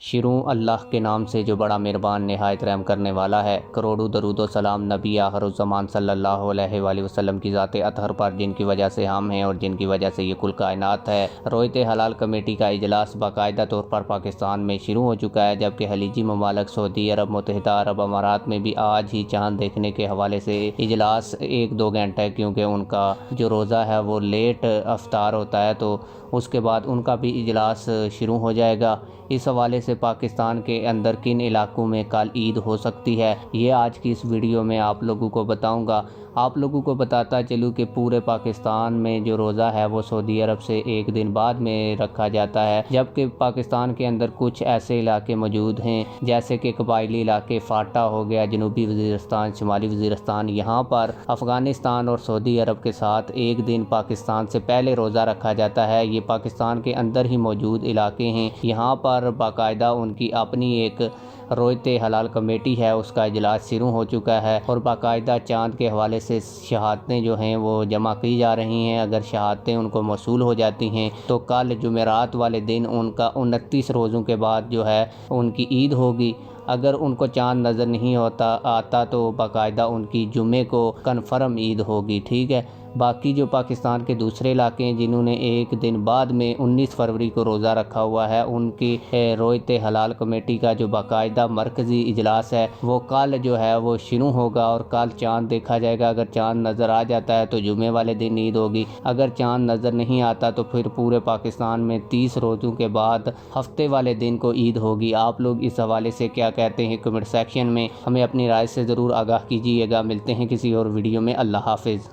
شروع اللہ کے نام سے جو بڑا مہربان نہایت رحم کرنے والا ہے۔ کروڑوں درود و سلام نبی آخر الزمان صلی اللہ علیہ وآلہ وسلم کی ذات اطہر پر، جن کی وجہ سے ہم ہیں اور جن کی وجہ سے یہ کل کائنات ہے۔ رویت حلال کمیٹی کا اجلاس باقاعدہ طور پر پاکستان میں شروع ہو چکا ہے، جبکہ خلیجی ممالک سعودی عرب، متحدہ عرب امارات میں بھی آج ہی چاند دیکھنے کے حوالے سے اجلاس 1-2 گھنٹے، کیونکہ ان کا جو روزہ ہے وہ لیٹ افطار ہوتا ہے، تو اس کے بعد ان کا بھی اجلاس شروع ہو جائے گا۔ اس حوالے سے پاکستان کے اندر کن علاقوں میں کل عید ہو سکتی ہے، یہ آج کی اس ویڈیو میں آپ لوگوں کو بتاؤں گا۔ آپ لوگوں کو بتاتا چلوں کہ پورے پاکستان میں جو روزہ ہے وہ سعودی عرب سے 1 دن بعد میں رکھا جاتا ہے، جبکہ پاکستان کے اندر کچھ ایسے علاقے موجود ہیں جیسے کہ قبائلی علاقے، فاٹا ہو گیا، جنوبی وزیرستان، شمالی وزیرستان، یہاں پر افغانستان اور سعودی عرب کے ساتھ 1 دن پاکستان سے پہلے روزہ رکھا جاتا ہے۔ یہ پاکستان کے اندر ہی موجود علاقے ہیں، یہاں پر باقاعدہ ان کی اپنی ایک رویت حلال کمیٹی ہے، اس کا اجلاس شروع ہو چکا ہے اور باقاعدہ چاند کے حوالے سے شہادتیں جو ہیں وہ جمع کی جا رہی ہیں۔ اگر شہادتیں ان کو موصول ہو جاتی ہیں تو کل جمعرات والے دن ان کا 29 روزوں کے بعد جو ہے ان کی عید ہوگی۔ اگر ان کو چاند نظر نہیں آتا تو باقاعدہ ان کی جمعے کو کنفرم عید ہوگی، ٹھیک ہے۔ باقی جو پاکستان کے دوسرے علاقے ہیں جنہوں نے 1 دن بعد میں 19 فروری کو روزہ رکھا ہوا ہے، ان کی رویت حلال کمیٹی کا جو باقاعدہ مرکزی اجلاس ہے وہ کل جو ہے وہ شروع ہوگا اور کل چاند دیکھا جائے گا۔ اگر چاند نظر آ جاتا ہے تو جمعے والے دن عید ہوگی، اگر چاند نظر نہیں آتا تو پھر پورے پاکستان میں 30 روزوں کے بعد ہفتے والے دن کو عید ہوگی۔ آپ لوگ اس حوالے سے کیا کہتے ہیں کمنٹ سیکشن میں ہمیں اپنی رائے سے ضرور آگاہ کیجیے گا۔ ملتے ہیں کسی اور ویڈیو میں، اللہ حافظ۔